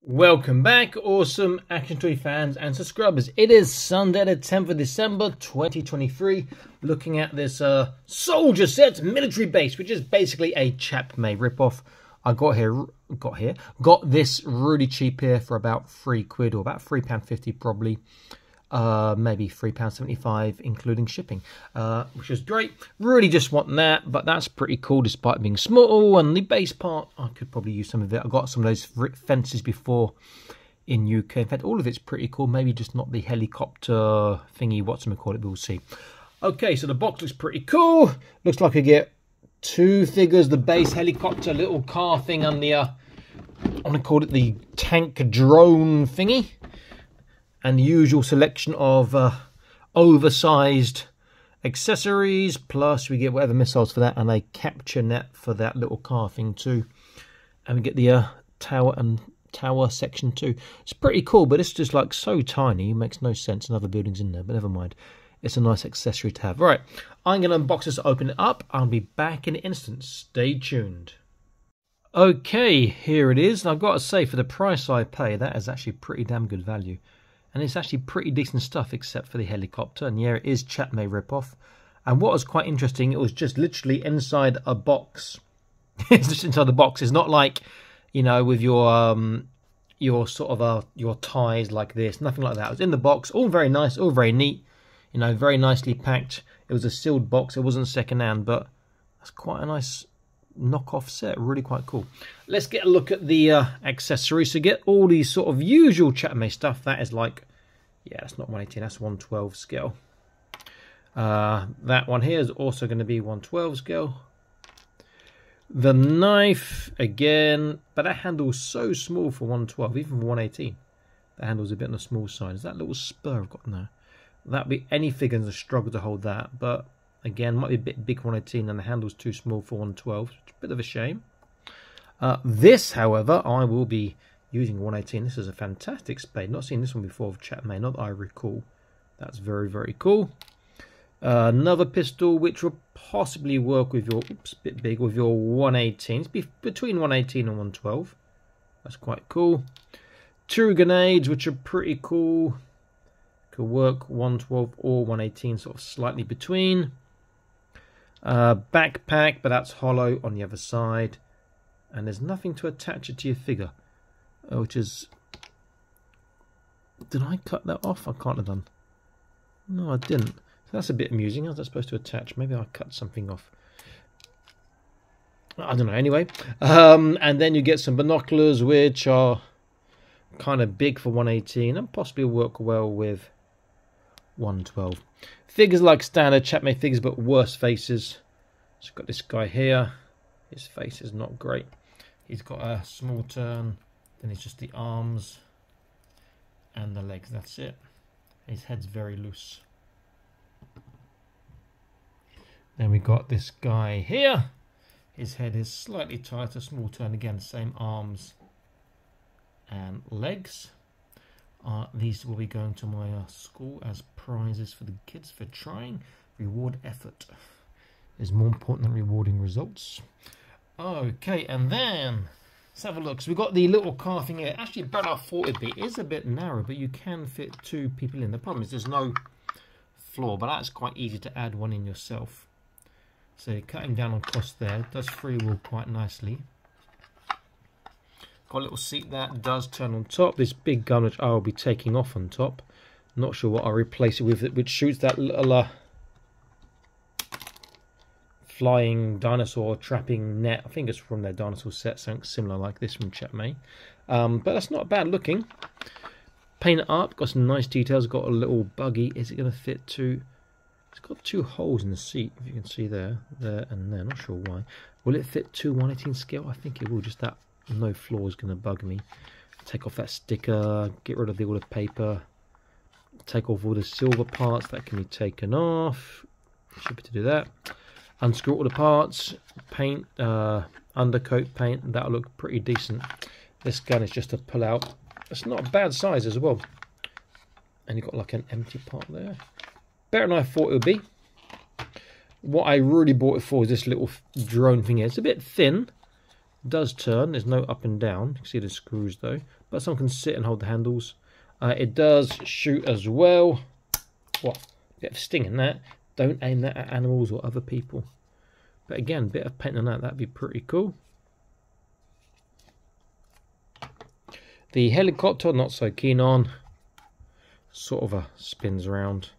Welcome back, awesome Action Toy fans and subscribers. It is Sunday the 10th of December 2023. Looking at this soldier set military base, which is basically a Chap Mei ripoff. I got this really cheap here for about £3 or about £3.50 probably. Maybe £3.75 including shipping, which is great. Really just want that, but that's pretty cool despite being small. And the base part, I could probably use some of it. I got some of those fences before in UK. In fact, all of it's pretty cool. Maybe just not the helicopter thingy, whatchamacallit, we'll see. Okay, so the box looks pretty cool. Looks like I get two figures, the base helicopter little car thing, and the I want to call it the tank drone thingy. And the usual selection of oversized accessories, plus we get whatever missiles for that, and a capture net for that little car thing too. And we get the tower section too. It's pretty cool, but it's just like so tiny, it makes no sense, and other buildings in there, but never mind. It's a nice accessory to have. Right, I'm going to unbox this, open it up. I'll be back in an instant. Stay tuned. Okay, here it is. And I've got to say, for the price I pay, that is actually pretty damn good value. And it's actually pretty decent stuff, except for the helicopter. And yeah, it is Chap Mei ripoff. And what was quite interesting, it was just literally inside a box. It's just inside the box. It's not like, you know, with your sort of your ties like this. Nothing like that. It was in the box. All very nice. All very neat. You know, very nicely packed. It was a sealed box. It wasn't second hand, but that's quite a nice knockoff set. Really quite cool. Let's get a look at the accessories. To get all these sort of usual Chap Mei stuff, that is like, yeah, that's not 118, that's 112 scale. That one here is also going to be 112 scale. The knife again, but that handle's so small for 112, even for 118. The handle's a bit on the small side. Is that little spur I've got now? That'd be any figure's a struggle to hold that, but again, might be a bit big for 118, and the handle's too small for 112. It's a bit of a shame. This, however, I will be using 118. This is a fantastic spade. Not seen this one before of Chap Mei, not that I recall. That's very, very cool. Another pistol, which will possibly work with your, oops, a bit big, with your 118. It's between 118 and 112. That's quite cool. Two grenades, which are pretty cool. Could work 112 or 118, sort of slightly between. Backpack, but that's hollow on the other side, and there's nothing to attach it to your figure, which is, did I cut that off? I can't have done. No, I didn't. So that's a bit amusing. How's that supposed to attach? Maybe I cut something off. I don't know. Anyway, and then you get some binoculars, which are kind of big for 118 and possibly work well with 112. Figures like standard Chap Mei figures, but worse faces. So got this guy here. His face is not great. He's got a small turn. Then it's just the arms and the legs. That's it. His head's very loose. Then we got this guy here. His head is slightly tighter, small turn again, same arms and legs. These will be going to my school as prizes for the kids for trying. Reward effort is more important than rewarding results. Okay, and then let's have a look. So we've got the little car thing here. Actually, better I thought it'd be. It is a bit narrow, but you can fit two people in. The problem is there's no floor, but that's quite easy to add one in yourself. So cutting down on cost there. It does freewheel quite nicely. Got a little seat that does turn on top. This big gun, which I will be taking off on top. Not sure what I'll replace it with, which shoots that little flying dinosaur trapping net. I think it's from their dinosaur set, something similar like this from Chap Mei. But that's not bad looking. Paint it up, got some nice details. Got a little buggy. Is it going to fit two? It's got two holes in the seat, if you can see there, and there. Not sure why. Will it fit two 118 scale? I think it will. Just that no floor is going to bug me. Take off that sticker, get rid of all the paper, take off all the silver parts that can be taken off. Should be to do that. Unscrew all the parts, paint, undercoat paint, that'll look pretty decent. This gun is just to pull out. It's not a bad size as well. And you've got like an empty part there. Better than I thought it would be. What I really bought it for is this little drone thing here. It's a bit thin. does turn. There's no up and down. You can see the screws though, but someone can sit and hold the handles. It does shoot as well. What? Bit of sting in that. Don't aim that at animals or other people. But again, bit of paint on that. That'd be pretty cool. The helicopter, not so keen on. Sort of spins around.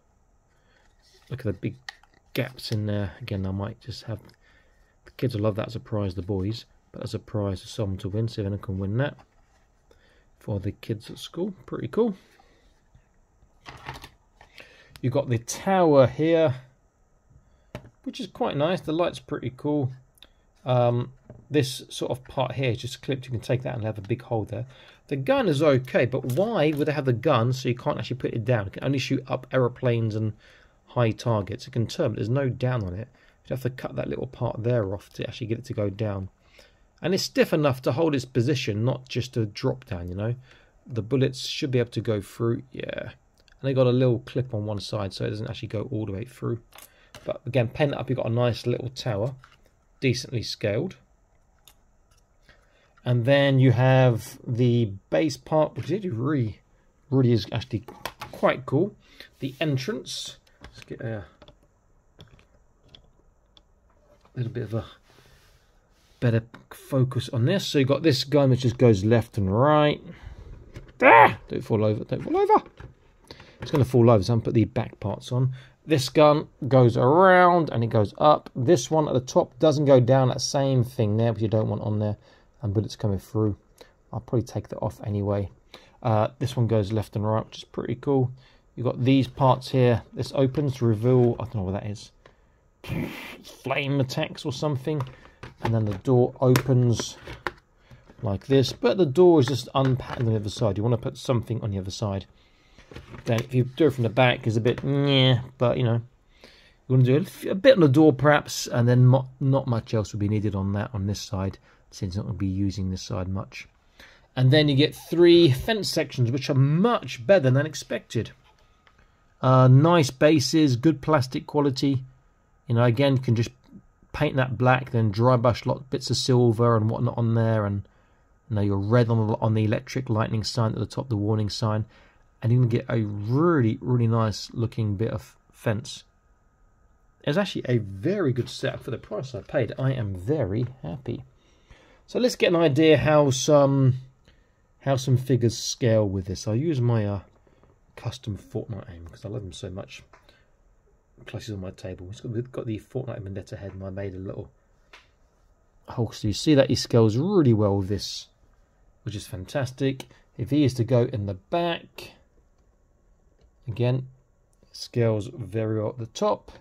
Look at the big gaps in there. Again, I might just have... The kids will love that as a prize, the boys. But as a prize for someone to win, see if anyone can win that. For the kids at school. Pretty cool. You've got the tower here, which is quite nice. The light's pretty cool. This sort of part here is just clipped. You can take that and have a big hole there. The gun is okay, but why would they have the gun so you can't actually put it down? It can only shoot up aeroplanes and high targets. It can turn, but there's no down on it. You'd have to cut that little part there off to actually get it to go down. And it's stiff enough to hold its position, not just to drop down, you know. The bullets should be able to go through, yeah. And they got a little clip on one side so it doesn't actually go all the way through. But again, pen it up, you've got a nice little tower, decently scaled. And then you have the base part, which really is actually quite cool. The entrance. Let's get a little bit of a better focus on this. So you've got this gun which just goes left and right. Ah! Don't fall over, don't fall over. It's going to fall over, so I'm going to put the back parts on. This gun goes around and it goes up. This one at the top doesn't go down, that same thing there, which you don't want on there. And bullets coming through. I'll probably take that off anyway. This one goes left and right, which is pretty cool. You've got these parts here. This opens to reveal, I don't know what that is. Flame attacks or something. And then the door opens like this. But the door is just unpatterned on the other side. You want to put something on the other side. Then if you do it from the back, it's a bit, yeah, but you know. You want to do a bit on the door perhaps. And then not much else will be needed on that on this side, since I'm not going to be using this side much. And then you get 3 fence sections, which are much better than expected. Nice bases, good plastic quality. You know, again, you can just paint that black, then dry brush bits of silver and whatnot on there, and you know, your red on the electric lightning sign at the top, the warning sign, and you can get a really nice looking bit of fence. It's actually a very good setup for the price I paid. I am very happy. So let's get an idea how some figures scale with this. I'll use my custom Fortnite aim because I love them so much. Clashes on my table. We've got the Fortnite Vendetta head, and I made a little holster. You see that he scales really well with this, which is fantastic. If he is to go in the back, again, it scales very well at the top.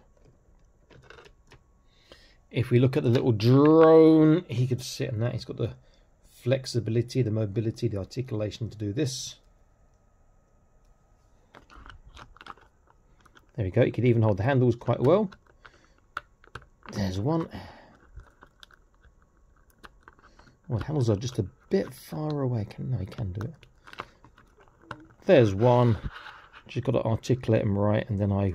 If we look at the little drone, he could sit in that. He's got the flexibility, the mobility, the articulation to do this. There we go. He could even hold the handles quite well. There's one. Well, the handles are just a bit far away. No, he can do it. There's one. Just got to articulate them right, and then I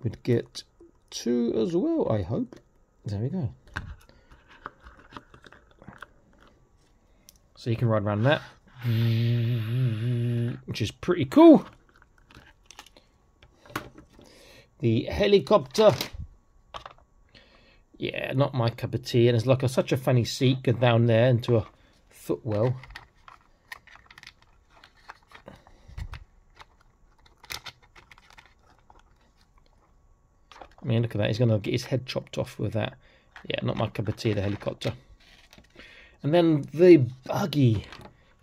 would get 2 as well, I hope. There we go. So you can ride around that, which is pretty cool. The helicopter, yeah, not my cup of tea, and it's like such a funny seat, go down there into a footwell. I mean, look at that. He's going to get his head chopped off with that. Yeah, not my cup of tea, the helicopter. And then the buggy.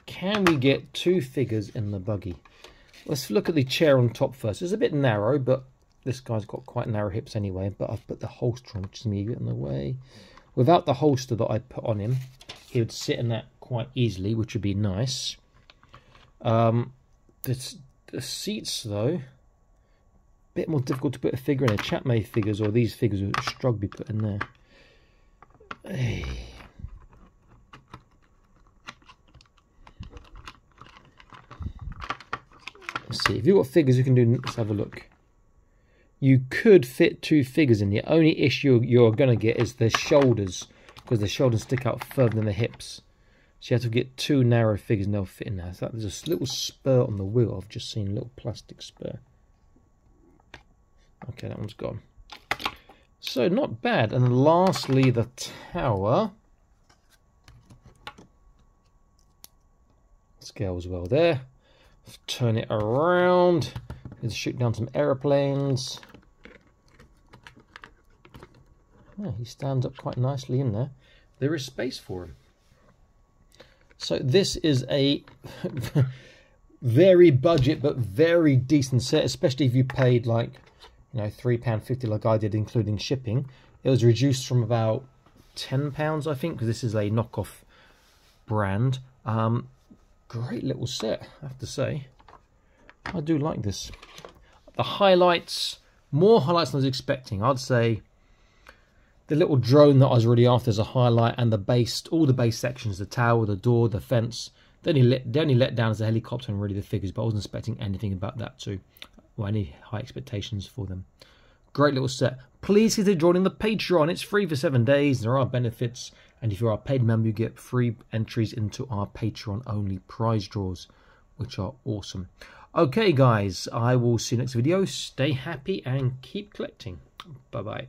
Can we get 2 figures in the buggy? Let's look at the chair on top first. It's a bit narrow, but this guy's got quite narrow hips anyway. But I've put the holster on, which is me getting in the way. Without the holster that I put on him, he would sit in that quite easily, which would be nice. The seats, though, bit more difficult to put a figure in. A Chap Mei figures, or these figures would struggle to be put in there. Hey. Let's see, if you've got figures you can do, let's have a look. You could fit 2 figures in. The only issue you're going to get is the shoulders. because the shoulders stick out further than the hips. So you have to get 2 narrow figures and they'll fit in there. So there's a little spur on the wheel. I've just seen a little plastic spur. Okay, that one's gone. So not bad. And lastly, the tower. Scale as well there. Turn it around. Let's shoot down some aeroplanes. Yeah, he stands up quite nicely in there. There is space for him. So this is a very budget but very decent set, especially if you paid like, you know, £3.50 like I did, including shipping. It was reduced from about £10, I think, because this is a knockoff brand. Great little set, I have to say. I do like this. The highlights, more highlights than I was expecting. I'd say the little drone that I was really after is a highlight, and the base, all the base sections, the tower, the door, the fence, they only let down as a helicopter and really the figures, but I wasn't expecting anything about that too. Well, any high expectations for them. Great little set. Please consider joining the Patreon. It's free for 7 days. There are benefits. And if you're a paid member, you get free entries into our Patreon-only prize draws, which are awesome. Okay, guys, I will see you next video. Stay happy and keep collecting. Bye-bye.